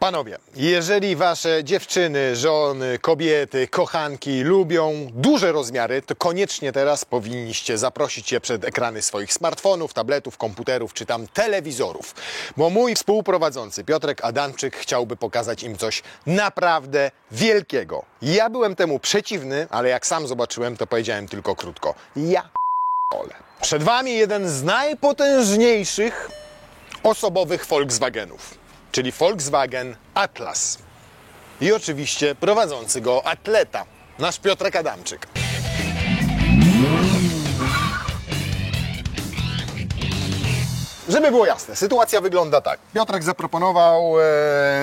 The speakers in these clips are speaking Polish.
Panowie, jeżeli wasze dziewczyny, żony, kobiety, kochanki lubią duże rozmiary, to koniecznie teraz powinniście zaprosić je przed ekrany swoich smartfonów, tabletów, komputerów czy tam telewizorów. Bo mój współprowadzący Piotrek Adamczyk chciałby pokazać im coś naprawdę wielkiego. Ja byłem temu przeciwny, ale jak sam zobaczyłem, to powiedziałem tylko krótko. Ja p***ole. Przed wami jeden z najpotężniejszych osobowych Volkswagenów. Czyli Volkswagen Atlas. I oczywiście prowadzący go atleta, nasz Piotrek Adamczyk. Żeby było jasne, sytuacja wygląda tak. Piotrek zaproponował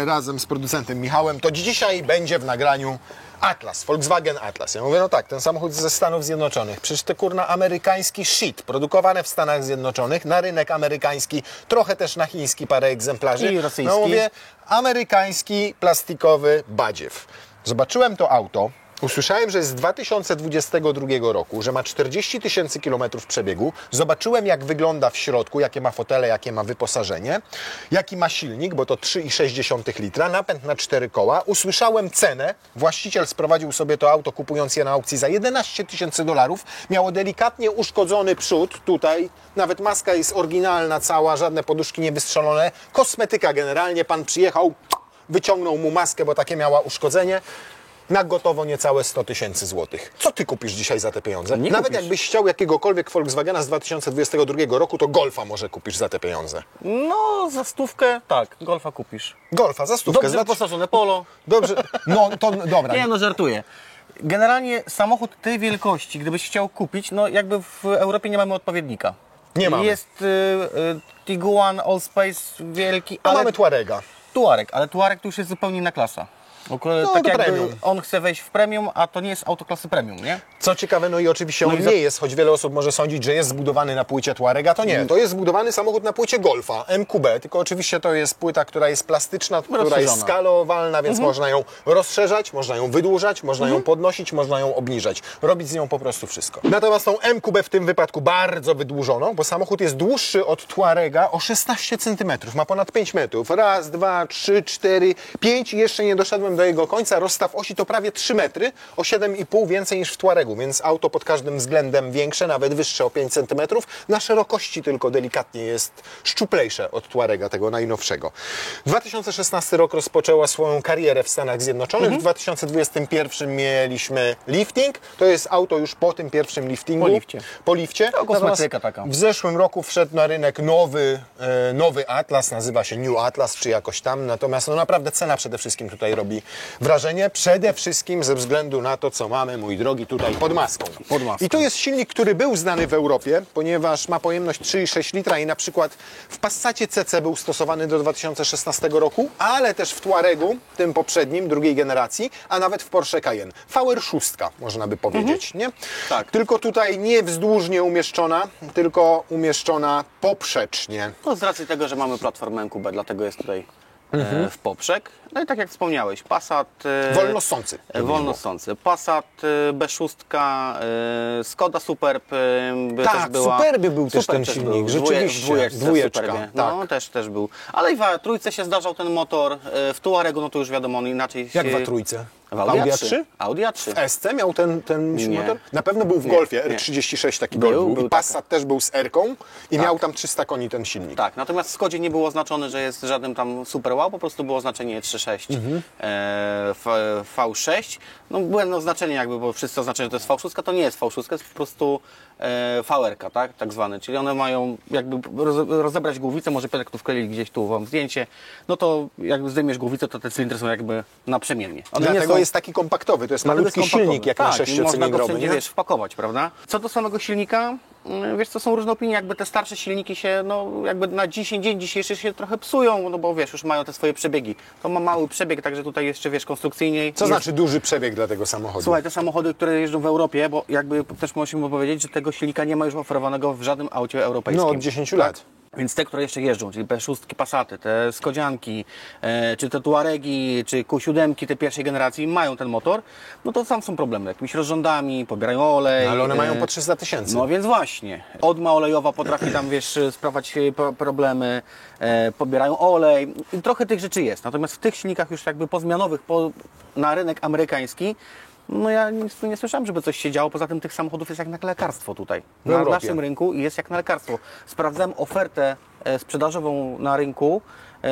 razem z producentem Michałem, to dzisiaj będzie w nagraniu Atlas, Volkswagen Atlas. Ja mówię, no tak, ten samochód ze Stanów Zjednoczonych. Przecież to kurna amerykański shit, produkowane w Stanach Zjednoczonych, na rynek amerykański, trochę też na chiński parę egzemplarzy. I rosyjski. No mówię, amerykański plastikowy badziew. Zobaczyłem to auto. Usłyszałem, że jest z 2022 roku, że ma 40 000 kilometrów przebiegu. Zobaczyłem, jak wygląda w środku, jakie ma fotele, jakie ma wyposażenie, jaki ma silnik, bo to 3,6 litra, napęd na 4 koła. Usłyszałem cenę. Właściciel sprowadził sobie to auto, kupując je na aukcji za $11 000. Miało delikatnie uszkodzony przód tutaj. Nawet maska jest oryginalna cała, żadne poduszki nie wystrzelone. Kosmetyka generalnie. Pan przyjechał, wyciągnął mu maskę, bo takie miała uszkodzenie. Na gotowo niecałe 100 000 złotych. Co ty kupisz dzisiaj za te pieniądze? Nie Nawet kupisz. jakbyś chciał jakiegokolwiek Volkswagena z 2022 roku, to Golfa może kupisz za te pieniądze. No, za stówkę, tak, Golfa kupisz. Golfa za stówkę. Dobrze wyposażone Polo. Dobrze, no to dobra. Nie, no żartuję. Generalnie samochód tej wielkości, gdybyś chciał kupić, no jakby w Europie nie mamy odpowiednika. Nie mamy. Jest Tiguan Allspace wielki, A ale mamy Tuarega. Tuareg, ale Tuareg to już jest zupełnie inna klasa. to Tak jakby premium. on chce wejść w premium, a to nie jest auto klasy premium, nie? Co ciekawe, no i oczywiście on i nie jest, choć wiele osób może sądzić, że jest zbudowany na płycie Tuarega, to nie. To jest zbudowany samochód na płycie Golfa, MQB, tylko oczywiście to jest płyta, która jest plastyczna, która jest Rozszerzona. skalowalna, więc można ją rozszerzać, można ją wydłużać, można ją podnosić, można ją obniżać. Robić z nią po prostu wszystko. Natomiast tą MQB w tym wypadku bardzo wydłużoną, bo samochód jest dłuższy od Tuarega o 16 cm, ma ponad 5 metrów. Raz, dwa, trzy, cztery, 5 i jeszcze nie doszedłem do jego końca. Rozstaw osi to prawie 3 metry, o 7,5 więcej niż w Tuaregu, więc auto pod każdym względem większe, nawet wyższe o 5 cm. Na szerokości tylko delikatnie jest szczuplejsze od Tuarega, tego najnowszego. 2016 rok rozpoczęła swoją karierę w Stanach Zjednoczonych. W 2021 mieliśmy lifting. To jest auto już po tym pierwszym liftingu. Po lifcie. To kosmetyka Natomiast taka. w zeszłym roku wszedł na rynek nowy Atlas, nazywa się New Atlas, czy jakoś tam. Natomiast no naprawdę cena przede wszystkim tutaj robi wrażenie. Przede wszystkim ze względu na to, co mamy, mój drogi, tutaj pod maską. I to jest silnik, który był znany w Europie, ponieważ ma pojemność 3,6 litra i na przykład w Passacie CC był stosowany do 2016 roku, ale też w Tuaregu, tym poprzednim, drugiej generacji, a nawet w Porsche Cayenne. VR6, można by powiedzieć, nie? Tak. Tylko tutaj nie wzdłużnie umieszczona, tylko umieszczona poprzecznie. No z racji tego, że mamy platformę MQB, dlatego jest tutaj w poprzek. No i tak jak wspomniałeś, Passat... Wolnossący. Wolnossący. Passat B6, Skoda Superb by Tak, też była. Superby był też Superb ten silnik, w rzeczywiście. dwójeczka, Tak. No też był. Ale i w A3 się zdarzał ten motor, w Tuaregu no to już wiadomo, on inaczej Jak się... w A3? W Audi A3? A3? Audi A3. W SC miał ten Nie. motor? Na pewno był w Nie, Golfie, nie. R36 taki Był, Golf był. był I Passat też był z R-ką i Tak. miał tam 300 koni ten silnik. Tak, natomiast w Skodzie nie było oznaczone, że jest żadnym tam super wow, po prostu było oznaczenie 3.6 V6. No błędne oznaczenie jakby, bo wszyscy oznaczają, że to jest V6, to nie jest V6, to jest po prostu VR-ka, tak zwany. Czyli one mają jakby rozebrać głowicę, może Piotrek tu wkleić gdzieś tu wam zdjęcie, no to jak zdejmiesz głowicę, to te cylindry są jakby naprzemiennie. One nie Dlatego są... jest taki kompaktowy, to jest Dlatego malutki jest kompaktowy. silnik jak tak, na i można go sześciocylindrowy. wszędzie, nie? wiesz, wpakować, prawda? Co do samego silnika, wiesz co, są różne opinie, jakby te starsze silniki się, no jakby na dzień dzisiejszy się trochę psują, no bo wiesz, już mają te swoje przebiegi. To ma mały przebieg, także tutaj jeszcze, wiesz, konstrukcyjniej. Co jest... znaczy duży przebieg dla tego samochodu? Słuchaj, te samochody, które jeżdżą w Europie, bo jakby też musimy powiedzieć, że tego silnika nie ma już oferowanego w żadnym aucie europejskim. No od 10 lat. Więc te, które jeszcze jeżdżą, czyli P6, Passaty, te Skodzianki, czy te Tuaregi, czy Q7 tej pierwszej generacji mają ten motor, no to tam są problemy. Jakimiś rozrządami, pobierają olej. No, ale one mają po 300 000. No więc właśnie. Odma olejowa potrafi tam, wiesz, sprawiać problemy, pobierają olej. I trochę tych rzeczy jest. Natomiast w tych silnikach już jakby pozmianowych na rynek amerykański, no ja nie słyszałem, żeby coś się działo. Poza tym tych samochodów jest jak na lekarstwo tutaj. Na Europie. naszym rynku jest jak na lekarstwo. Sprawdzałem ofertę sprzedażową na rynku,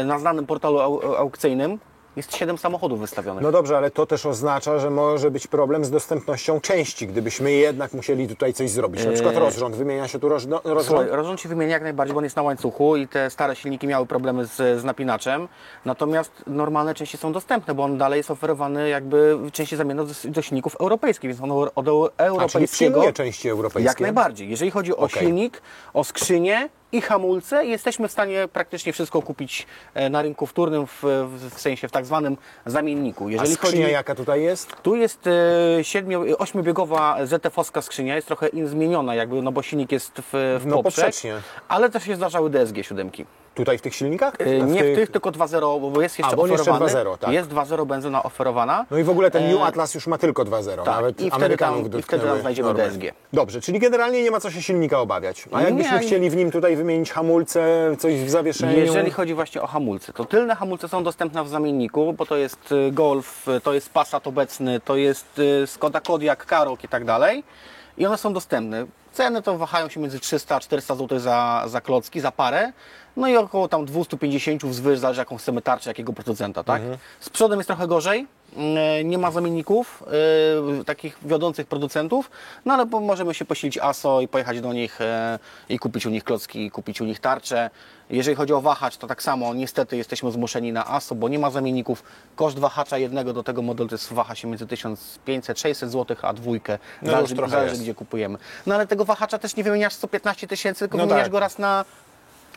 na znanym portalu aukcyjnym. Jest 7 samochodów wystawionych. No dobrze, ale to też oznacza, że może być problem z dostępnością części, gdybyśmy jednak musieli tutaj coś zrobić. Na przykład rozrząd. Wymienia się tu rozrząd? Słuchaj, rozrząd się wymienia jak najbardziej, bo on jest na łańcuchu i te stare silniki miały problemy z napinaczem. Natomiast normalne części są dostępne, bo on dalej jest oferowany jakby części zamienne do silników europejskich, więc on od czyli europejskiego... przyjmuje części europejskie? Jak najbardziej. Jeżeli chodzi o silnik, o skrzynię i hamulce, jesteśmy w stanie praktycznie wszystko kupić na rynku wtórnym, w sensie w tak zwanym zamienniku. A Jeżeli skrzynia jaka tutaj jest? tu jest 8-biegowa ZF-owska skrzynia, jest trochę zmieniona jakby, no bo silnik jest w No, poprzek, poprzecznie. ale też się zdarzały DSG-7. Tutaj w tych silnikach? Nie w tych, tylko 2.0, bo jest jeszcze bo on jeszcze oferowany. 2.0, tak. Jest 2.0 benzyna oferowana. No i w ogóle ten New Atlas już ma tylko 2.0. tak, Nawet i wtedy Amerykanów tam- i dotknęły wtedy tam znajdziemy normy. DSG. Dobrze, czyli generalnie nie ma co się silnika obawiać. A jakbyśmy Nie. chcieli w nim tutaj wymienić hamulce, coś w zawieszeniu? Jeżeli chodzi właśnie o hamulce, to tylne hamulce są dostępne w zamienniku, bo to jest Golf, to jest Passat obecny, to jest Skoda Kodiaq, Karoq i tak dalej. I one są dostępne. Ceny to wahają się między 300 a 400 zł za klocki, za parę. No i około tam 250 wzwyż, zależy jaką chcemy tarczę, jakiego producenta, tak? Z przodem jest trochę gorzej. Nie ma zamienników takich wiodących producentów, no ale możemy się posilić ASO i pojechać do nich i kupić u nich klocki, kupić u nich tarcze. Jeżeli chodzi o wahacz, to tak samo niestety jesteśmy zmuszeni na ASO, bo nie ma zamienników. Koszt wahacza jednego do tego modelu to jest waha się między 1500-600 zł, a dwójkę, No zależy, już trochę zależy jest. gdzie kupujemy. No ale tego wahacza też nie wymieniasz 115 000, tylko No wymieniasz tak. go raz na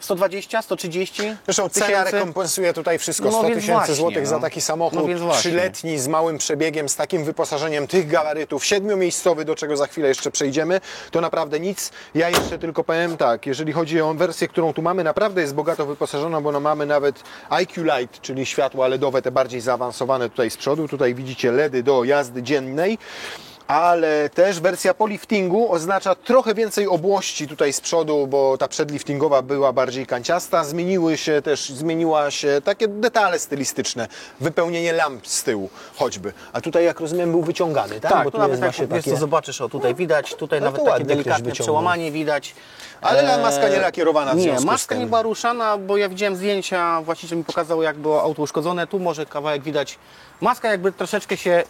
120, 130 Zresztą cena tysięcy. rekompensuje tutaj wszystko. No 100 więc 000 właśnie, złotych za no. taki samochód, No więc właśnie. 3-letni, z małym przebiegiem, z takim wyposażeniem tych gabarytów, 7-miejscowy, do czego za chwilę jeszcze przejdziemy, to naprawdę nic. Ja jeszcze tylko powiem tak, jeżeli chodzi o wersję, którą tu mamy, naprawdę jest bogato wyposażona, bo no mamy nawet IQ Light, czyli światła LEDowe, te bardziej zaawansowane tutaj z przodu. Tutaj widzicie LEDy do jazdy dziennej. Ale też wersja po liftingu oznacza trochę więcej obłości tutaj z przodu, bo ta przedliftingowa była bardziej kanciasta. Zmieniła się takie detale stylistyczne, wypełnienie lamp z tyłu choćby. A tutaj, jak rozumiem, był wyciągany, tak? Tak, Bo tu tu nawet jest tak, właśnie wiesz takie... co, zobaczysz, o tutaj widać, tutaj No nawet to takie ładnie ktoś delikatne wyciągnął. przełamanie widać. Ale maska nie lakierowana w Nie, związku z maska tym. nie była ruszana, bo ja widziałem zdjęcia, właściciel mi pokazał jak było auto uszkodzone, tu może kawałek widać. Maska jakby troszeczkę się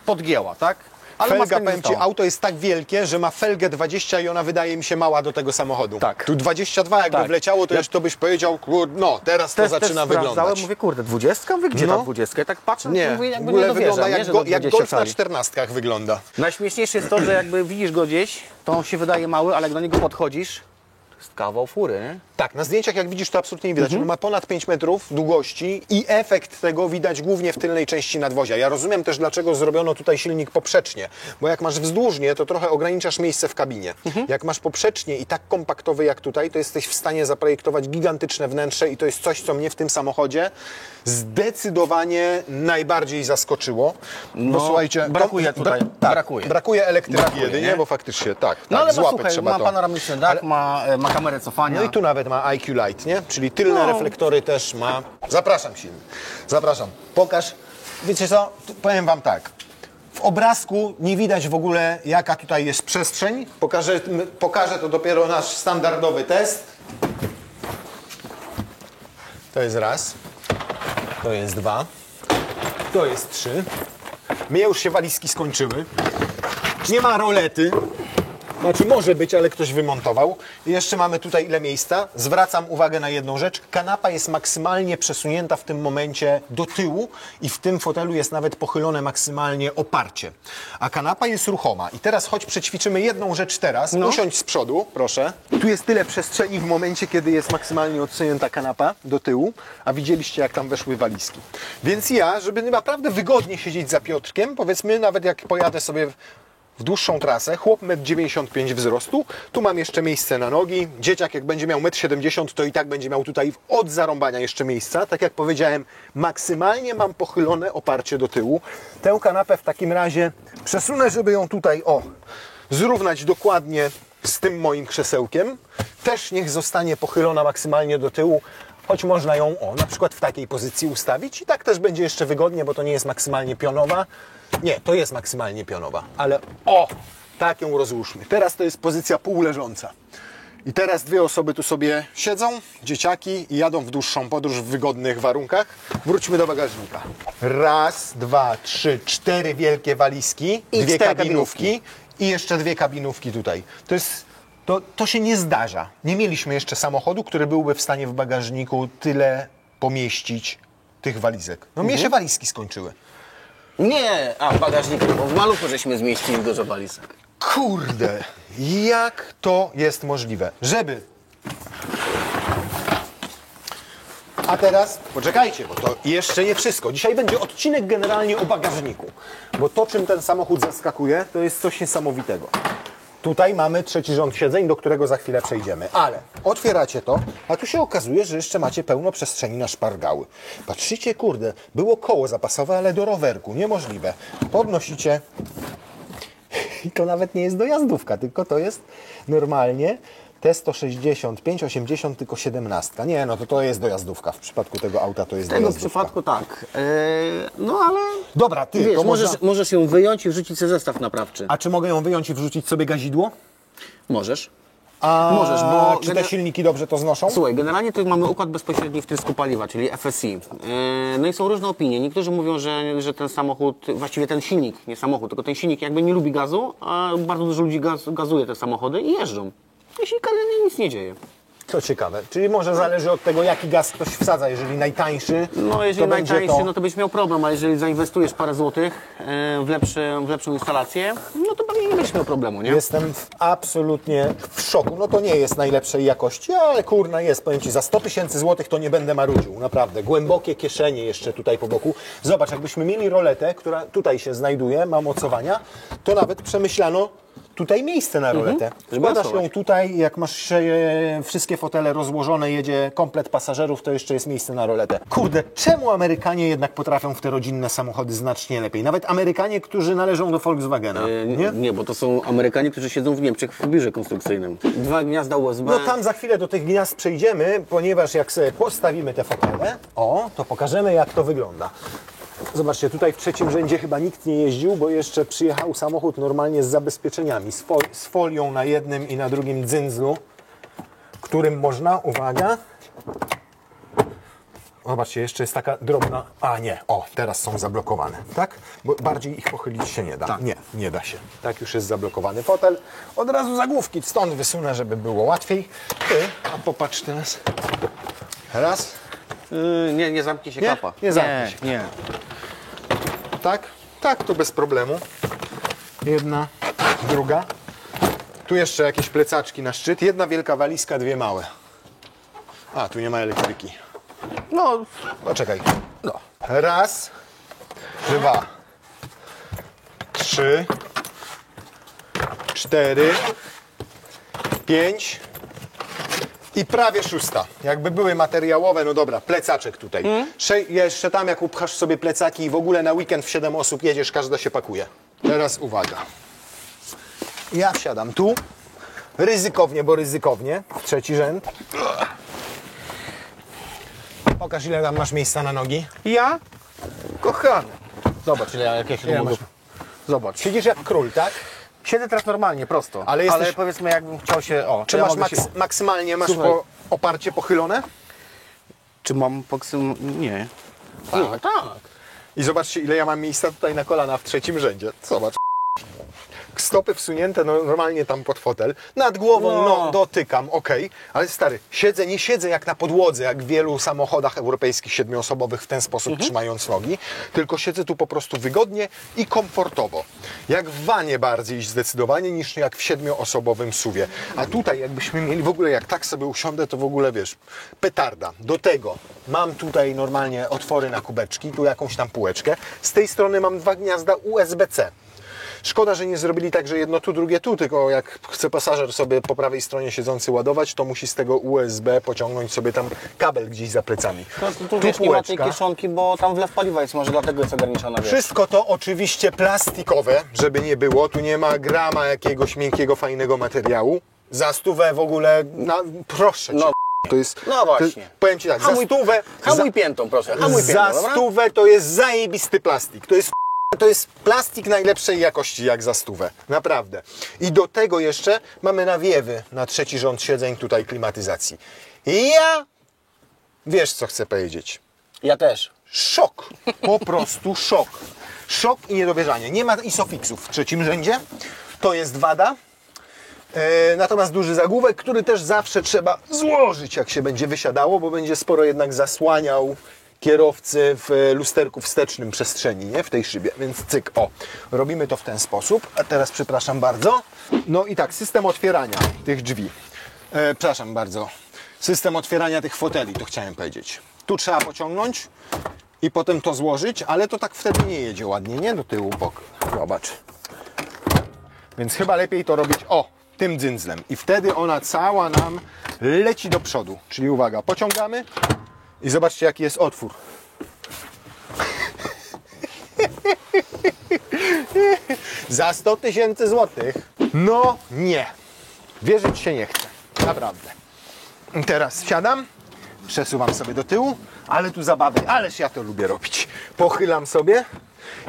podgięła, tak? Ale Felga, maska nie powiem Ci, została. auto jest tak wielkie, że ma felgę 20 i ona wydaje mi się mała do tego samochodu. Tak. Tu 22 jakby Tak. wleciało, to już to byś powiedział, no teraz to Też zaczyna sprawdzałem, wyglądać. mówię, kurde, 20? Mówię, gdzie No. ta 20? I tak patrzę, Nie, mówię, jakby w ogóle nie dowierzam, wygląda nie, że jak, do jak 20 Golf na cali. 14 wygląda. Najśmieszniejsze jest to, że jakby widzisz go gdzieś, to on się wydaje mały, ale jak do niego podchodzisz, to jest kawał fury, nie? Tak, na zdjęciach jak widzisz to absolutnie nie widać. On ma ponad 5 metrów długości i efekt tego widać głównie w tylnej części nadwozia. Ja rozumiem też, dlaczego zrobiono tutaj silnik poprzecznie, bo jak masz wzdłużnie, to trochę ograniczasz miejsce w kabinie. Jak masz poprzecznie i tak kompaktowy jak tutaj, to jesteś w stanie zaprojektować gigantyczne wnętrze i to jest coś, co mnie w tym samochodzie zdecydowanie najbardziej zaskoczyło. Bo No, słuchajcie, brakuje tutaj, brakuje. Brakuje elektryki Brakuje, jedynie, nie? bo faktycznie tak, No tak ale ma, złapać słuchaj, trzeba ma to. panoramiczny dach, ma kamerę cofania. No i tu nawet ma IQ Light, nie? Czyli tylne No. reflektory też ma. Zapraszam silny. Zapraszam. Pokaż. Wiecie co? Powiem Wam tak. W obrazku nie widać w ogóle, jaka tutaj jest przestrzeń. Pokażę to dopiero nasz standardowy test. To jest raz. To jest dwa. To jest trzy. Mnie już się walizki skończyły. Nie ma rolety. Znaczy może być, ale ktoś wymontował. I jeszcze mamy tutaj ile miejsca. Zwracam uwagę na jedną rzecz. Kanapa jest maksymalnie przesunięta w tym momencie do tyłu i w tym fotelu jest nawet pochylone maksymalnie oparcie. A kanapa jest ruchoma. I teraz choć przećwiczymy jedną rzecz teraz. Usiądź z przodu, proszę. Tu jest tyle przestrzeni w momencie, kiedy jest maksymalnie odsunięta kanapa do tyłu, a widzieliście, jak tam weszły walizki. Więc ja, żeby naprawdę wygodnie siedzieć za Piotrkiem, powiedzmy, nawet jak pojadę sobie w dłuższą trasę, chłop 1,95 m wzrostu, tu mam jeszcze miejsce na nogi, dzieciak jak będzie miał 1,70 m, to i tak będzie miał tutaj od zarąbania jeszcze miejsca, tak jak powiedziałem, maksymalnie mam pochylone oparcie do tyłu. Tę kanapę w takim razie przesunę, żeby ją tutaj, zrównać dokładnie z tym moim krzesełkiem, też niech zostanie pochylona maksymalnie do tyłu, choć można ją, na przykład w takiej pozycji ustawić i tak też będzie jeszcze wygodnie, bo to nie jest maksymalnie pionowa. Nie, to jest maksymalnie pionowa, ale tak ją rozłóżmy. Teraz to jest pozycja półleżąca. I teraz dwie osoby tu sobie siedzą, dzieciaki, i jadą w dłuższą podróż w wygodnych warunkach. Wróćmy do bagażnika. Raz, dwa, trzy, cztery wielkie walizki, I dwie cztery kabinówki i jeszcze dwie kabinówki tutaj. To się nie zdarza. Nie mieliśmy jeszcze samochodu, który byłby w stanie w bagażniku tyle pomieścić tych walizek. No mnie się walizki skończyły. Nie, w bagażniku, bo w maluchu żeśmy zmieścili dużo walizek. Kurde, jak to jest możliwe, żeby... A teraz, poczekajcie, bo to jeszcze nie wszystko. Dzisiaj będzie odcinek generalnie o bagażniku, bo to, czym ten samochód zaskakuje, to jest coś niesamowitego. Tutaj mamy trzeci rząd siedzeń, do którego za chwilę przejdziemy, ale otwieracie to, a tu się okazuje, że jeszcze macie pełno przestrzeni na szpargały. Patrzycie, kurde, było koło zapasowe, ale do rowerku, niemożliwe. Podnosicie i to nawet nie jest dojazdówka, tylko to jest normalnie T160, 580, tylko 17. Nie, no to jest dojazdówka. W przypadku tego auta to jest W tego dojazdówka. przypadku tak. No ale... Dobra, ty, Wiesz, to możesz ją wyjąć i wrzucić sobie zestaw naprawczy. A czy mogę ją wyjąć i wrzucić sobie gazidło? Możesz. A Możesz, bo czy te silniki dobrze to znoszą? Słuchaj, generalnie to mamy układ bezpośredni wtrysku paliwa, czyli FSI. No i są różne opinie. Niektórzy mówią, że ten samochód, właściwie ten silnik, nie samochód, tylko ten silnik jakby nie lubi gazu, a bardzo dużo ludzi gazuje te samochody i jeżdżą. I się nic nie dzieje. To ciekawe. Czyli może zależy od tego, jaki gaz ktoś wsadza. Jeżeli najtańszy, No jeżeli to będzie najtańszy, to... no to byś miał problem, a jeżeli zainwestujesz parę złotych w lepszą instalację, no to pewnie nie będziesz miał problemu, nie? Jestem absolutnie w szoku. No to nie jest najlepszej jakości, ale kurna jest. Powiem Ci, za 100 000 złotych to nie będę marudził. Naprawdę. Głębokie kieszenie jeszcze tutaj po boku. Zobacz, jakbyśmy mieli roletę, która tutaj się znajduje, ma mocowania, to nawet przemyślano tutaj miejsce na roletę. Składasz ją tutaj, jak masz wszystkie fotele rozłożone, jedzie komplet pasażerów, to jeszcze jest miejsce na roletę. Kurde, czemu Amerykanie jednak potrafią w te rodzinne samochody znacznie lepiej? Nawet Amerykanie, którzy należą do Volkswagena, nie? Nie, bo to są Amerykanie, którzy siedzą w Niemczech w biurze konstrukcyjnym. 2 gniazda USB. No tam za chwilę do tych gniazd przejdziemy, ponieważ jak sobie postawimy te fotele, to pokażemy, jak to wygląda. Zobaczcie, tutaj w trzecim rzędzie chyba nikt nie jeździł, bo jeszcze przyjechał samochód normalnie z zabezpieczeniami, z folią na jednym i na drugim dzyndzlu, którym można, uwaga, zobaczcie, jeszcze jest taka drobna, teraz są zablokowane, tak? Bo bardziej ich pochylić się nie da. Tak. Nie da się. Tak już jest zablokowany fotel. Od razu zagłówki stąd wysunę, żeby było łatwiej. A popatrz teraz. Raz. Nie zamknie się klapa. Nie zamknie się. Nie. Tak, to bez problemu. Jedna, druga. Tu jeszcze jakieś plecaczki na szczyt. Jedna wielka walizka, dwie małe. A, tu nie ma elektryki. No, Poczekaj. Raz, dwa, trzy, cztery, pięć i prawie szósta. Jakby były materiałowe, no dobra, plecaczek tutaj. Jeszcze tam, jak upchasz sobie plecaki i w ogóle na weekend w 7 osób jedziesz, każda się pakuje. Teraz uwaga. Ja wsiadam tu. Ryzykownie, bo ryzykownie. W trzeci rzęd. Pokaż, ile tam masz miejsca na nogi. ja? Kochany. Zobacz, ile ja jakieś Ile mogę. masz? Zobacz. Siedzisz jak król, tak? Siedzę teraz normalnie, prosto. Ale jesteś- powiedzmy, jakbym chciał się... Czy masz maksymalnie Słuchaj. oparcie pochylone? Czy mam Nie. Tak. I zobaczcie, ile ja mam miejsca tutaj na kolana w trzecim rzędzie. Zobacz. Stopy wsunięte normalnie tam pod fotel. Nad głową, dotykam, okej. Ale stary, nie siedzę jak na podłodze, jak w wielu samochodach europejskich 7-osobowych w ten sposób trzymając nogi, tylko siedzę tu po prostu wygodnie i komfortowo. Jak w wanie bardziej zdecydowanie niż jak w 7-osobowym SUV-ie. A tutaj jakbyśmy mieli w ogóle, jak tak sobie usiądę, to w ogóle wiesz, petarda. Do tego mam tutaj normalnie otwory na kubeczki, tu jakąś tam półeczkę. Z tej strony mam 2 gniazda USB-C. Szkoda, że nie zrobili tak, że jedno tu, drugie tu, tylko jak chce pasażer sobie po prawej stronie siedzący ładować, to musi z tego USB pociągnąć sobie tam kabel gdzieś za plecami. Tu wiesz, nie ma tej kieszonki, bo tam wlew paliwa jest, może dlatego jest ograniczona. Wszystko to oczywiście plastikowe, żeby nie było. Tu nie ma grama jakiegoś miękkiego, fajnego materiału. Za stówę w ogóle, proszę cię. No, to jest, no właśnie. Powiem ci tak, za stówę... Hamuj piętą, proszę, hamuj piętą, Za dobra? stówę to jest zajebisty plastik. To jest plastik najlepszej jakości jak za stówę. Naprawdę. I do tego jeszcze mamy nawiewy na trzeci rząd siedzeń tutaj klimatyzacji. I ja... Wiesz, co chcę powiedzieć. Ja też. Szok. Po prostu szok. Szok i niedowierzanie. Nie ma isofixów w trzecim rzędzie. To jest wada. Natomiast duży zagłówek, który też zawsze trzeba złożyć, jak się będzie wysiadało, bo będzie sporo jednak zasłaniał kierowcy w lusterku wstecznym przestrzeni, nie? W tej szybie. Więc cyk, o. Robimy to w ten sposób. A teraz przepraszam bardzo. No i tak, system otwierania tych drzwi. Przepraszam bardzo. System otwierania tych foteli, to chciałem powiedzieć. Tu trzeba pociągnąć i potem to złożyć, ale to tak wtedy nie jedzie ładnie, nie? Do tyłu, bok. Zobacz. Więc chyba lepiej to robić, tym dzyndzlem. I wtedy ona cała nam leci do przodu. Czyli uwaga, pociągamy i zobaczcie, jaki jest otwór. Za 100 000 złotych? No nie. Wierzyć się nie chce. Naprawdę. Teraz siadam, przesuwam sobie do tyłu, ale tu zabawy, ależ ja to lubię robić. Pochylam sobie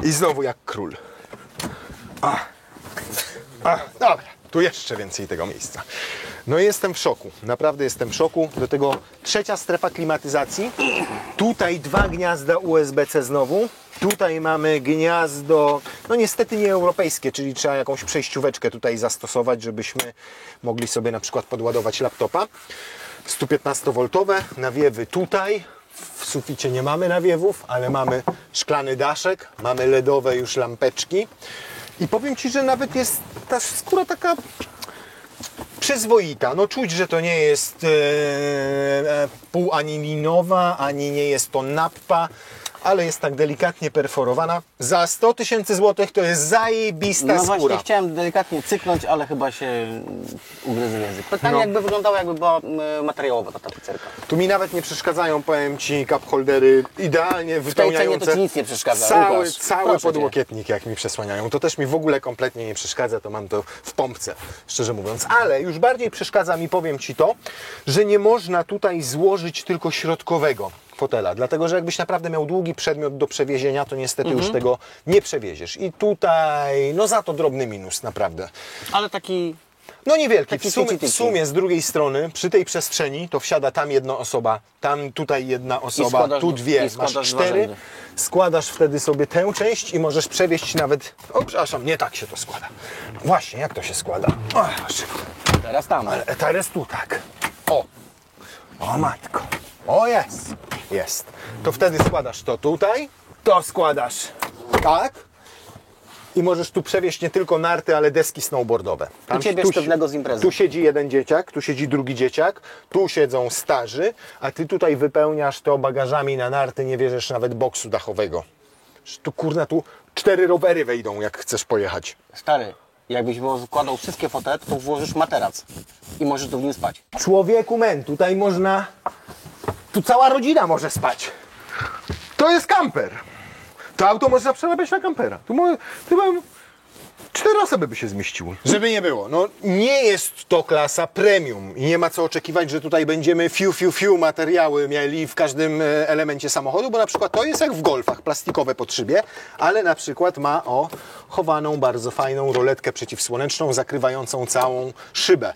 i znowu jak król. Dobra, tu jeszcze więcej tego miejsca. No i jestem w szoku, naprawdę jestem w szoku. Do tego trzecia strefa klimatyzacji. Tutaj 2 gniazda USB-C znowu. Tutaj mamy gniazdo, no niestety nie europejskie, czyli trzeba jakąś przejścióweczkę tutaj zastosować, żebyśmy mogli sobie na przykład podładować laptopa. 115V, nawiewy tutaj. W suficie nie mamy nawiewów, ale mamy szklany daszek, mamy LEDowe już lampeczki. I powiem Ci, że nawet jest ta skóra taka przyzwoita. No czuć, że to nie jest pół ani linowa, ani nie jest to nappa, ale jest tak delikatnie perforowana. Za 100 000 złotych to jest zajebista No skóra. właśnie chciałem delikatnie cyknąć, ale chyba się ugryzł język. Pytanie jakby wyglądało, jakby była materiałowa ta tapicerka. Tu mi nawet nie przeszkadzają, powiem Ci, cup holdery idealnie wypełniające. W tej cenie to Ci nic nie przeszkadza. Cały podłokietnik, jak mi przesłaniają. To też mi w ogóle kompletnie nie przeszkadza, to mam to w pompce, szczerze mówiąc. Ale już bardziej przeszkadza mi, powiem Ci to, że nie można tutaj złożyć tylko środkowego fotela, dlatego że jakbyś naprawdę miał długi przedmiot do przewiezienia, to niestety już tego nie przewieziesz. I tutaj, no za to drobny minus, naprawdę. Ale taki... No niewielki. Taki W sumie z drugiej strony, przy tej przestrzeni, to wsiada tam jedna osoba, tam tutaj jedna osoba, tu dwie, masz 4. Składasz wtedy sobie tę część i możesz przewieźć nawet... O, przepraszam, nie tak się to składa. Właśnie, jak to się składa? O, szybko. Teraz tam. Ale teraz tu tak. O matko. Jest. To wtedy składasz to tutaj, to składasz tak i możesz tu przewieźć nie tylko narty, ale deski snowboardowe. Tu ciebie sztywnego z imprezy. Tu siedzi jeden dzieciak, tu siedzi drugi dzieciak, tu siedzą starzy, a ty tutaj wypełniasz to bagażami na narty, nie bierzesz nawet boksu dachowego. Tu kurna, tu 4 rowery wejdą, jak chcesz pojechać. Stary, jakbyś składał wszystkie fotele, to włożysz materac i możesz tu w nim spać. Człowieku tutaj można... Tu cała rodzina może spać. To jest kamper. To auto można przerabiać na kampera. Tu mam 4 osoby by się zmieściły. Żeby nie było. No nie jest to klasa premium i nie ma co oczekiwać, że tutaj będziemy fiu materiały mieli w każdym elemencie samochodu, bo na przykład to jest jak w Golfach, plastikowe pod szybie, ale na przykład ma chowaną bardzo fajną roletkę przeciwsłoneczną zakrywającą całą szybę.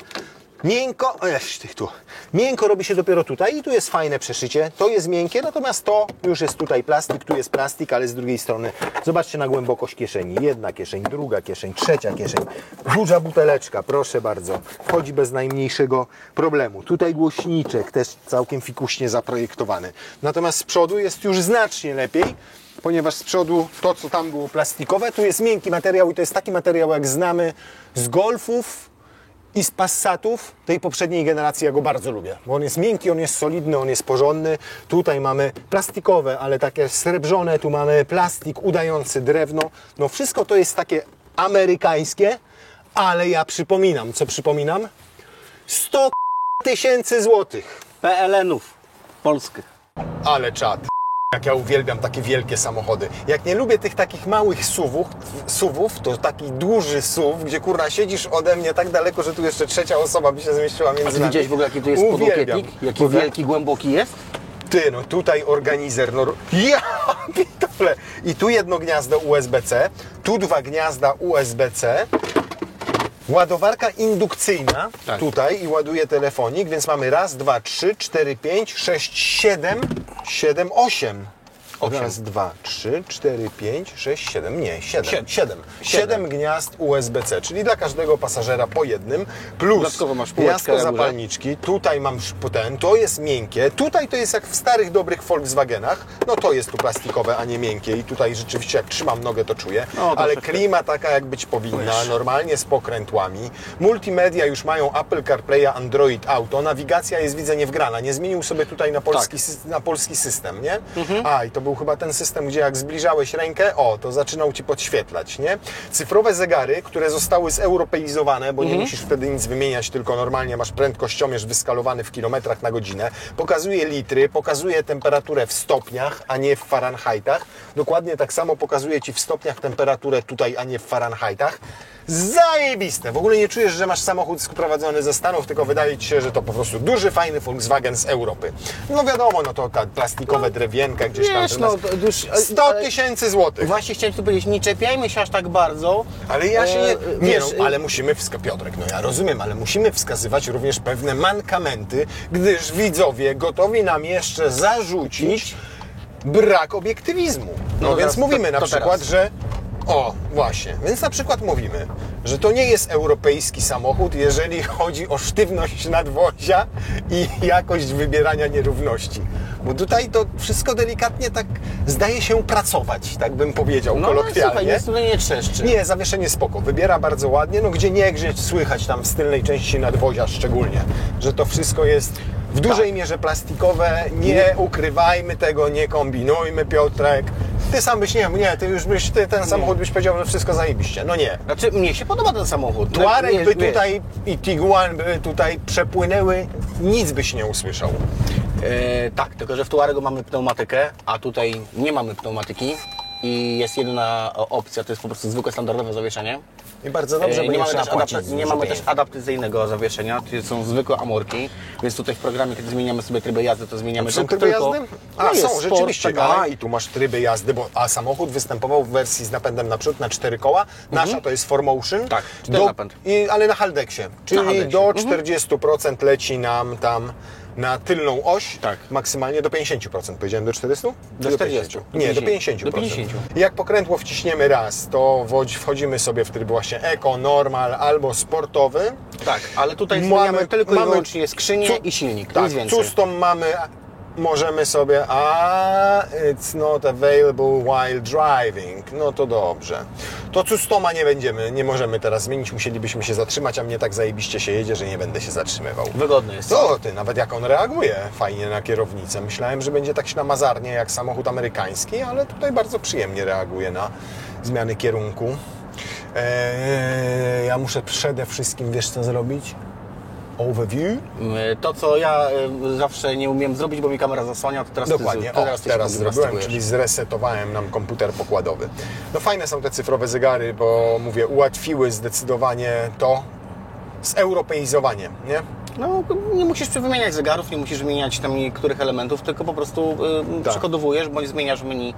Miękko robi się dopiero tutaj i tu jest fajne przeszycie. To jest miękkie, natomiast to już jest tutaj plastik, tu jest plastik, ale z drugiej strony zobaczcie na głębokość kieszeni. Jedna kieszeń, druga kieszeń, trzecia kieszeń. Duża buteleczka, proszę bardzo. Wchodzi bez najmniejszego problemu. Tutaj głośniczek też całkiem fikuśnie zaprojektowany. Natomiast z przodu jest już znacznie lepiej, ponieważ z przodu to, co tam było plastikowe, tu jest miękki materiał i to jest taki materiał, jak znamy z Golfów i z Passatów tej poprzedniej generacji. Ja go bardzo lubię, bo on jest miękki, on jest solidny, on jest porządny. Tutaj mamy plastikowe, ale takie srebrzone, tu mamy plastik udający drewno. No wszystko to jest takie amerykańskie, ale ja przypominam, co przypominam? 100 tysięcy złotych. PLN-ów polskich. Ale czad. Jak ja uwielbiam takie wielkie samochody. Jak nie lubię tych takich małych SUV-ów, to taki duży SUV, gdzie kurna siedzisz ode mnie tak daleko, że tu jeszcze trzecia osoba by się zmieściła między A ty nami. widziałeś w ogóle, jaki tu jest podłokietnik? Jaki wielki, głęboki jest? Ty, no tutaj organizer, no ja pitole. I tu jedno gniazdo USB-C, tu dwa gniazda USB-C, ładowarka indukcyjna tutaj i ładuje telefonik, więc mamy raz, dwa, trzy, cztery, pięć, sześć, siedem, osiem. Raz, dwa, trzy, cztery, pięć, sześć, siedem. Nie, siedem gniazd USB-C, czyli dla każdego pasażera po jednym. Plus dodatkowo masz półeczkę gniazdko zapalniczki. Tutaj mam to jest miękkie. Tutaj to jest jak w starych, dobrych Volkswagenach. No to jest tu plastikowe, a nie miękkie. I tutaj rzeczywiście jak trzymam nogę, to czuję. No, ale klima taka, jak być powinna. Normalnie z pokrętłami. Multimedia już mają Apple CarPlaya, Android Auto. Nawigacja jest, widzę, niewgrana. Nie zmienił sobie tutaj na polski system, nie? A, i to był chyba ten system, gdzie jak zbliżałeś rękę, to zaczynał Ci podświetlać, nie? Cyfrowe zegary, które zostały zeuropeizowane, bo nie musisz wtedy nic wymieniać, tylko normalnie masz prędkościomierz wyskalowany w kilometrach na godzinę, pokazuje litry, pokazuje temperaturę w stopniach, a nie w Fahrenheitach. Dokładnie tak samo pokazuje Ci w stopniach temperaturę tutaj, a nie w Fahrenheitach. Zajebiste! W ogóle nie czujesz, że masz samochód sprowadzony ze Stanów, tylko wydaje Ci się, że to po prostu duży, fajny Volkswagen z Europy. No wiadomo, no to ta plastikowe drewienka gdzieś tam. Wiesz, no, 100 tysięcy złotych! Właśnie chciałem tu powiedzieć, nie czepiajmy się aż tak bardzo. Ale ja się nie... wiesz, ale musimy Piotrek, no ja rozumiem, ale musimy wskazywać również pewne mankamenty, gdyż widzowie gotowi nam jeszcze zarzucić brak obiektywizmu. No więc mówimy na przykład, że właśnie. Więc na przykład mówimy, że to nie jest europejski samochód, jeżeli chodzi o sztywność nadwozia i jakość wybierania nierówności. Bo tutaj to wszystko delikatnie tak zdaje się pracować, tak bym powiedział kolokwialnie. Słuchaj, nie trzeszczy. Nie, zawieszenie spoko. Wybiera bardzo ładnie, no gdzie nie gdzieś słychać tam w tylnej części nadwozia szczególnie, że to wszystko jest w dużej mierze plastikowe. Nie ukrywajmy tego, nie kombinujmy, Piotrek. Ty sam byś ten samochód byś powiedział, że wszystko zajebiście. No nie. Znaczy, mnie się podoba ten samochód. Tuareg by tutaj i Tiguan by tutaj przepłynęły, nic byś nie usłyszał. Tak, tylko że w Tuaregu mamy pneumatykę, a tutaj nie mamy pneumatyki i jest jedyna opcja, to jest po prostu zwykłe standardowe zawieszenie. I bardzo dobrze, bo nie mamy też adaptacyjnego zawieszenia, to są zwykłe amorki, więc tutaj w programie, kiedy zmieniamy sobie tryby jazdy, to zmieniamy są tryby jazdy? Są, rzeczywiście. I tu masz tryby jazdy, a samochód występował w wersji z napędem naprzód na 4 koła. Nasza to jest 4Motion. Tak, 4 napęd. Ale na Haldexie, czyli do 40% leci nam tam na tylną oś, maksymalnie do 50%. Powiedziałem do 400? Do 40. Nie, do 50%. Do 50. Jak pokrętło wciśniemy raz, to wchodzimy sobie w tryb właśnie Eco, Normal albo sportowy. Tak, ale tutaj zmieniamy tylko i wyłącznie skrzynię i silnik. Tak, custom możemy sobie, it's not available while driving. No to dobrze. To customa nie możemy teraz zmienić, musielibyśmy się zatrzymać, a mnie tak zajebiście się jedzie, że nie będę się zatrzymywał. Wygodny jest. To ty, nawet jak on reaguje fajnie na kierownicę. Myślałem, że będzie tak ślamazarnie jak samochód amerykański, ale tutaj bardzo przyjemnie reaguje na zmiany kierunku. Ja muszę przede wszystkim, wiesz co zrobić? Overview. To, co ja zawsze nie umiem zrobić, bo mi kamera zasłania, to teraz dokładnie. Teraz zrobiłem, czyli zresetowałem nam komputer pokładowy. No fajne są te cyfrowe zegary, bo mówię, ułatwiły zdecydowanie to zeuropeizowanie, nie? No, nie musisz wymieniać zegarów, nie musisz wymieniać tam niektórych elementów, tylko po prostu przekodowujesz, bądź zmieniasz menu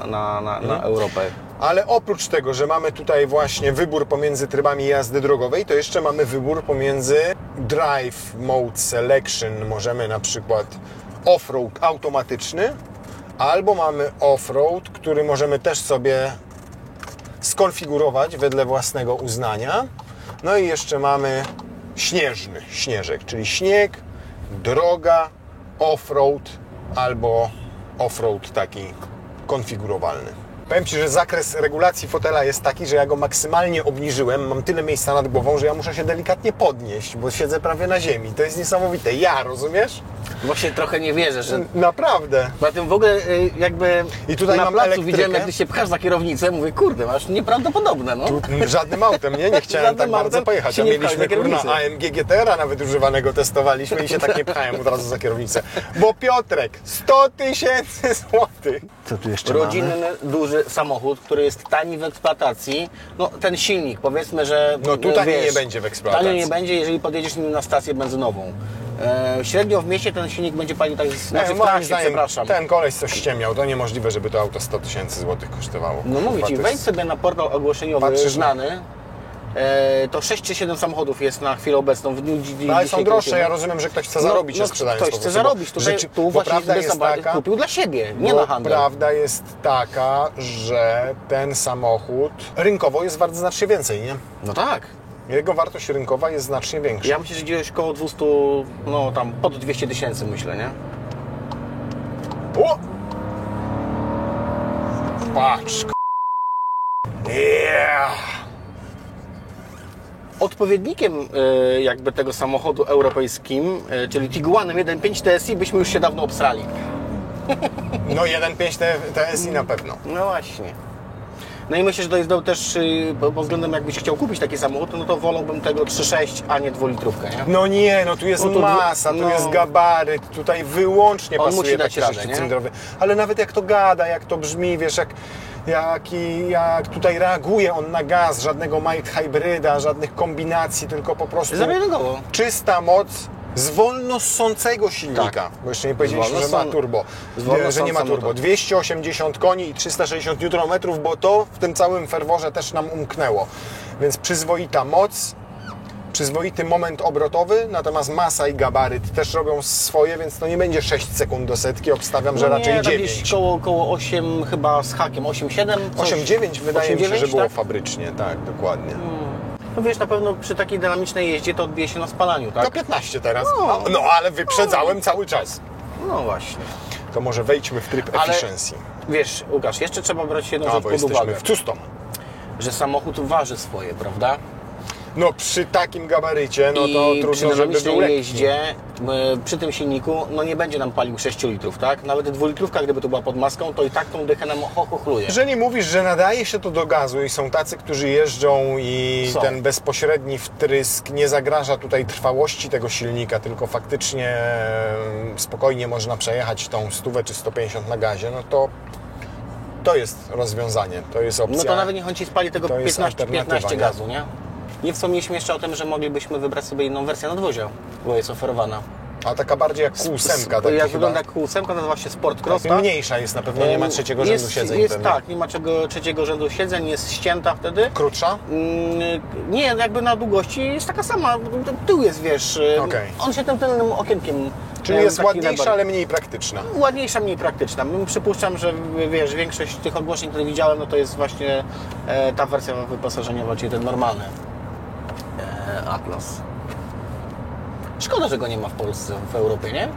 na Europę. Ale oprócz tego, że mamy tutaj właśnie wybór pomiędzy trybami jazdy drogowej, to jeszcze mamy wybór pomiędzy Drive Mode Selection. Możemy na przykład off-road automatyczny, albo mamy off-road, który możemy też sobie skonfigurować wedle własnego uznania. No i jeszcze mamy śnieżek, czyli śnieg, droga, off-road albo off-road taki konfigurowalny. Powiem Ci, że zakres regulacji fotela jest taki, że ja go maksymalnie obniżyłem. Mam tyle miejsca nad głową, że ja muszę się delikatnie podnieść, bo siedzę prawie na ziemi. To jest niesamowite. Ja, rozumiesz? Właśnie trochę nie wierzę, że... Naprawdę. Na tym w ogóle jakby I tutaj na mam placu elektrykę. widziałem, jak ty się pchasz za kierownicę, mówię, kurde, masz nieprawdopodobne, no. Żadnym autem, nie chciałem Żadnym tak bardzo autem pojechać. się A nie pchałeś mieliśmy za kurna kierownicę. AMG GTR-a nawet używanego testowaliśmy i się tak nie pchałem od razu za kierownicę. Bo Piotrek, 100 000 złotych. Co tu jeszcze Rodzinny, duży samochód, który jest tani w eksploatacji. No ten silnik, powiedzmy, że... No tu taniej nie będzie w eksploatacji. Taniej nie będzie, jeżeli podjedziesz nim na stację benzynową. Średnio w mieście ten silnik będzie palił tak, znaczy w moim trasie, zdaniem przepraszam. ten koleś coś ściemniał. To niemożliwe, żeby to auto 100 000 złotych kosztowało. No mówię Chyba Ci, to wejdź jest- sobie na portal ogłoszeniowy Patrzysz na- znany. To 6 czy 7 samochodów jest na chwilę obecną w dniu No, ale są dzisiaj droższe, kręcimy. ja rozumiem, że ktoś chce zarobić, no, sprzedając ktoś po chce prostu, bo zarobić. Tutaj, tu bo właśnie prawda bez jest zabawy taka, kupił dla siebie, nie bo na handel. prawda jest taka, że ten samochód rynkowo jest wart znacznie więcej, nie? No tak. Jego wartość rynkowa jest znacznie większa. Ja myślę, że gdzieś koło 200, no tam pod 200 000 myślę, nie? O! Patrz, yeah! Odpowiednikiem jakby tego samochodu europejskim, czyli Tiguanem 1.5 TSI byśmy już się dawno obsrali. No 1.5 TSI na pewno. No właśnie. No i myślę, że to jest też pod względem jakbyś chciał kupić taki samochód, no to wolałbym tego 3.6, a nie 2-litrówkę, nie? No nie, no tu jest No to- masa, tu no. jest gabaryt, tutaj wyłącznie On pasuje musi dać taki radę, sześciocylindrowy. Ale nawet jak to gada, jak to brzmi, wiesz, jak tutaj reaguje on na gaz, żadnego mild hybryda, żadnych kombinacji, tylko po prostu Zarygowo. czysta moc z wolno ssącego silnika. Tak. Bo jeszcze nie powiedzieliśmy, wolno że ma ssą- turbo. z wolno Że nie ma ssąca turbo. motor. 280 koni i 360 Nm, bo to w tym całym ferworze też nam umknęło. Więc przyzwoita moc, przyzwoity moment obrotowy, natomiast masa i gabaryt też robią swoje, więc to nie będzie 6 sekund do setki, obstawiam, że No raczej nie, tam 9. gdzieś koło 8 chyba z hakiem, 8,7? coś. 8,9 wydaje mi się, że 8,9, było tak? fabrycznie, tak, dokładnie. No wiesz, na pewno przy takiej dynamicznej jeździe to odbije się na spalaniu, To tak? 15 teraz. No. No ale wyprzedzałem cały czas. No właśnie. To może wejdźmy w tryb Ale- efficiency. Wiesz, Łukasz, jeszcze trzeba brać jedną No, rzecz bo pod jesteśmy uwagę, w custom. że samochód waży swoje, prawda? No przy takim gabarycie, no to I przy trudno, żeby dynamicznej był lekki. jeździe, przy tym silniku, no nie będzie nam palił 6 litrów, tak? Nawet 2-litrówka, gdyby to była pod maską, to i tak tą dychę nam chochluje. Jeżeli mówisz, że nadaje się to do gazu i są tacy, którzy jeżdżą i Są. ten bezpośredni wtrysk nie zagraża tutaj trwałości tego silnika, tylko faktycznie spokojnie można przejechać tą 100 czy 150 na gazie, no to jest rozwiązanie, to jest opcja. No to nawet niech on ci spali tego To jest 15 alternatywa, nie? gazu, nie? Nie wspomnieliśmy jeszcze o tym, że moglibyśmy wybrać sobie inną wersję nadwozia, bo jest oferowana. A taka bardziej jak Q8, Jak taki wygląda chyba. Q8, nazywa się Sport Cross, tak? Mniejsza jest na pewno, nie ma trzeciego rzędu siedzeń. Jest pewnie. tak, nie ma trzeciego rzędu siedzeń, jest ścięta wtedy. Krótsza? Nie, jakby na długości jest taka sama, tył jest, wiesz, Okej. on się tym tylnym okienkiem... Czyli e, jest taki ładniejsza, najbardziej- ale mniej praktyczna. Ładniejsza, mniej praktyczna. Przypuszczam, że wiesz, większość tych ogłoszeń, które widziałem, no to jest właśnie ta wersja wyposażeniowa, czyli ten normalny Atlas. Szkoda, że go nie ma w Polsce, w Europie, nie?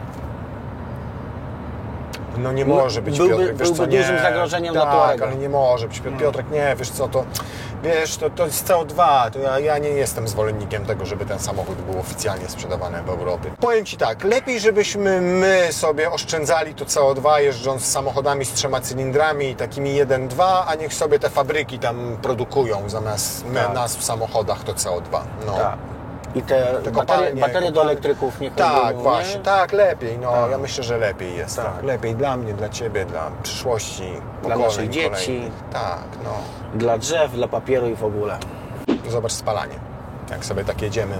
No nie może być byłby- Piotrek, wiesz co, byłby nie. dużym zagrożeniem dla tak, Tuarega. ale nie może być Piotrek, nie, wiesz co, to wiesz, to jest CO2, to ja nie jestem zwolennikiem tego, żeby ten samochód był oficjalnie sprzedawany w Europie. Powiem Ci tak, lepiej żebyśmy my sobie oszczędzali to CO2 jeżdżąc samochodami z 3 cylindrami, takimi 1.2, a niech sobie te fabryki tam produkują zamiast Tak. nas w samochodach to CO2. No. Tak. I te kopalnie, baterie do kopalnie. elektryków niech Tak, robią, właśnie, nie? tak, lepiej. No, Tak. ja myślę, że lepiej jest. Tak. Tak. Lepiej dla mnie, dla Ciebie, dla przyszłości, Dla pokoleń naszych dzieci. kolejnych. Tak, no. Dla drzew, dla papieru i w ogóle. Zobacz spalanie. Jak sobie tak jedziemy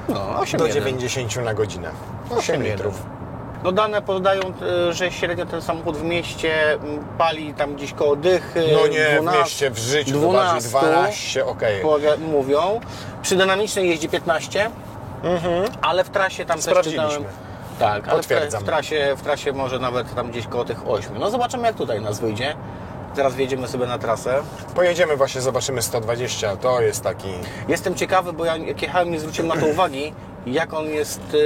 No, 8 do 90 na godzinę. 8 litrów. No dane podają, że średnio ten samochód w mieście pali tam gdzieś koło dychy. No nie, 12, w mieście, w życiu to bardziej 12, okej. Mówią. Przy dynamicznej jeździ 15, ale w trasie tam też Sprawdziliśmy. czytałem. Tak, ale Potwierdzam. w trasie może nawet tam gdzieś koło tych 8. No zobaczymy jak tutaj nas wyjdzie. Teraz wjedziemy sobie na trasę. Pojedziemy właśnie, zobaczymy 120, to jest taki... Jestem ciekawy, bo ja jak jechałem nie zwróciłem na to uwagi, jak on jest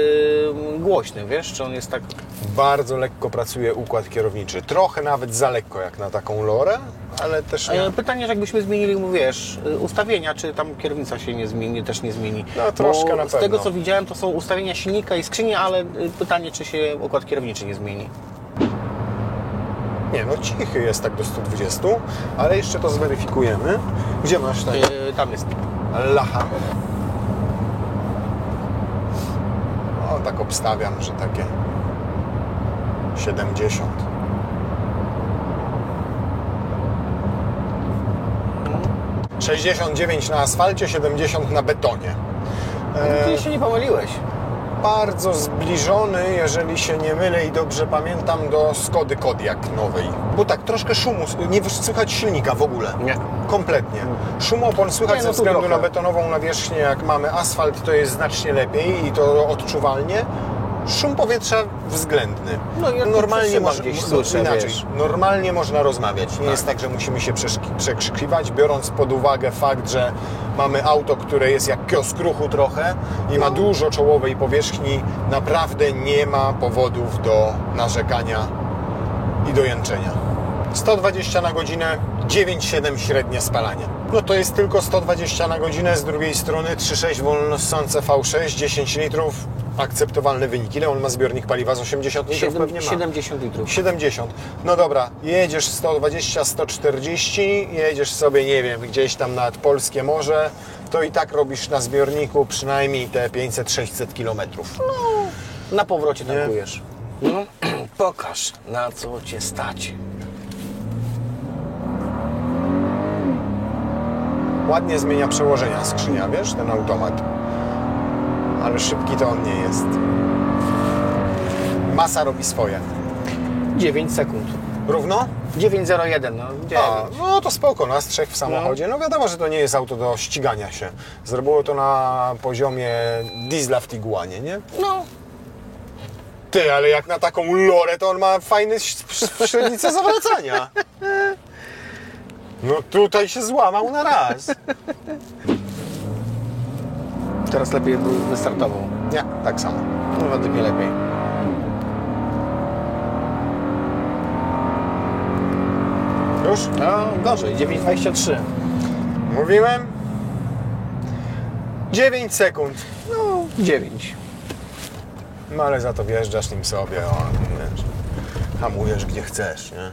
głośny, wiesz, czy on jest tak... Bardzo lekko pracuje układ kierowniczy. Trochę nawet za lekko jak na taką lorę, ale też nie. Pytanie, że jakbyśmy zmienili, wiesz, ustawienia, czy tam kierownica się nie zmieni, też nie zmieni. No, troszkę na Z tego, pewno. co widziałem, to są ustawienia silnika i skrzyni, ale pytanie, czy się układ kierowniczy nie zmieni. Nie, no cichy jest tak do 120, ale jeszcze to zweryfikujemy. Gdzie masz tak? Tam jest. Lacha. O, tak obstawiam, że takie 70. No. 69 na asfalcie, 70 na betonie. Ty się nie pomyliłeś. Bardzo zbliżony, jeżeli się nie mylę i dobrze pamiętam, do Skody Kodiaq nowej. Bo tak, troszkę szumu, nie słychać silnika w ogóle. Nie. Kompletnie. Szum opon słychać Nie, no ze tu względu trochę. na betonową nawierzchnię. Jak mamy asfalt, to jest znacznie lepiej i to odczuwalnie. Szum powietrza względny. No, ja tu normalnie przytrzymam można gdzieś słyszę, inaczej. wiesz. Normalnie można rozmawiać. Nie jest tak, że musimy się przekrzykiwać, biorąc pod uwagę fakt, że mamy auto, które jest jak kiosk ruchu trochę i ma dużo czołowej powierzchni. Naprawdę nie ma powodów do narzekania i do jęczenia. 120 na godzinę, 9,7 średnie spalanie. No to jest tylko 120 na godzinę, z drugiej strony 3,6 wolno ssące V6, 10 litrów, akceptowalny wynik. Ile on ma zbiornik paliwa? Z 80 litrów pewnie ma. 70 litrów. 70. No dobra, jedziesz 120, 140, jedziesz sobie, nie wiem, gdzieś tam nad polskie morze, to i tak robisz na zbiorniku przynajmniej te 500-600 kilometrów. Na powrocie tankujesz. No, pokaż, na co cię stać. Ładnie zmienia przełożenia skrzynia, wiesz, ten automat. Ale szybki to on nie jest. Masa robi swoje. 9 sekund. Równo? 9,01, no 9. A, no to spoko, nas trzech w samochodzie. No wiadomo, że to nie jest auto do ścigania się. Zrobiło to na poziomie diesla w Tiguanie, nie? No, Ty, ale jak na taką lorę, to on ma fajny średnicę zawracania. No tutaj się złamał na raz. teraz lepiej by wystartował. Nie, tak samo. No, według mnie lepiej. Już? No, gorzej, 9,23. Mówiłem? 9 sekund. No, 9. No ale za to wjeżdżasz nim sobie, wiesz, hamujesz gdzie chcesz, nie?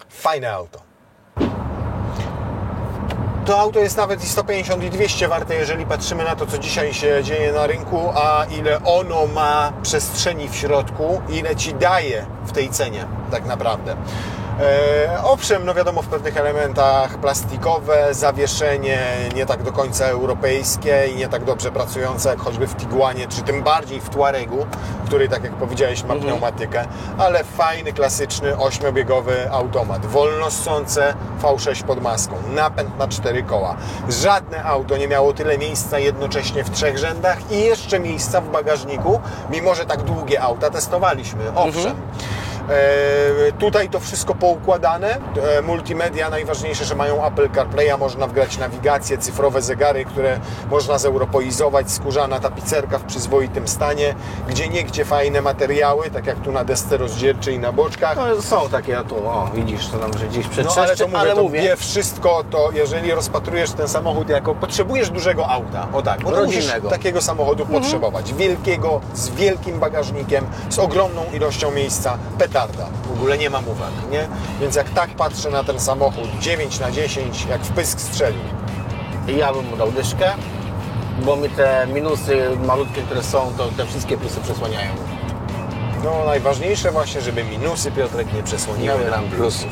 Fajne auto. To auto jest nawet i 150 i 200 warte, jeżeli patrzymy na to, co dzisiaj się dzieje na rynku, a ile ono ma przestrzeni w środku, ile ci daje w tej cenie tak naprawdę. Owszem, no wiadomo, w pewnych elementach plastikowe, zawieszenie nie tak do końca europejskie i nie tak dobrze pracujące jak choćby w Tiguanie, czy tym bardziej w Tuaregu, który, tak jak powiedziałeś, ma pneumatykę, ale fajny, klasyczny, 8-biegowy automat, wolno ssące V6 pod maską, napęd na 4 koła. Żadne auto nie miało tyle miejsca jednocześnie w 3 rzędach i jeszcze miejsca w bagażniku, mimo że tak długie auta testowaliśmy, owszem. Tutaj to wszystko poukładane. Multimedia, najważniejsze, że mają Apple CarPlaya, można wgrać nawigację, cyfrowe zegary, które można zeuropoizować, skórzana tapicerka w przyzwoitym stanie, gdzieniegdzie fajne materiały, tak jak tu na desce rozdzielczej i na boczkach. No, są takie, tu, o, widzisz, to nam że gdzieś No przetrzeszczy, ale to mówię, ale to mówię. wie wszystko, to jeżeli rozpatrujesz ten samochód jako potrzebujesz dużego auta, o tak, bo to musisz Rodzinnego. takiego samochodu potrzebować, wielkiego, z wielkim bagażnikiem, z ogromną ilością miejsca, petarda, w ogóle nie mam uwag, nie? Więc jak tak patrzę na ten samochód, 9 na 10, jak w pysk strzelił. Ja bym mu dał dyszkę, bo mi te minusy malutkie, które są, to te wszystkie plusy przesłaniają. No najważniejsze właśnie, żeby minusy, Piotrek, nie przesłoniły nam plusów.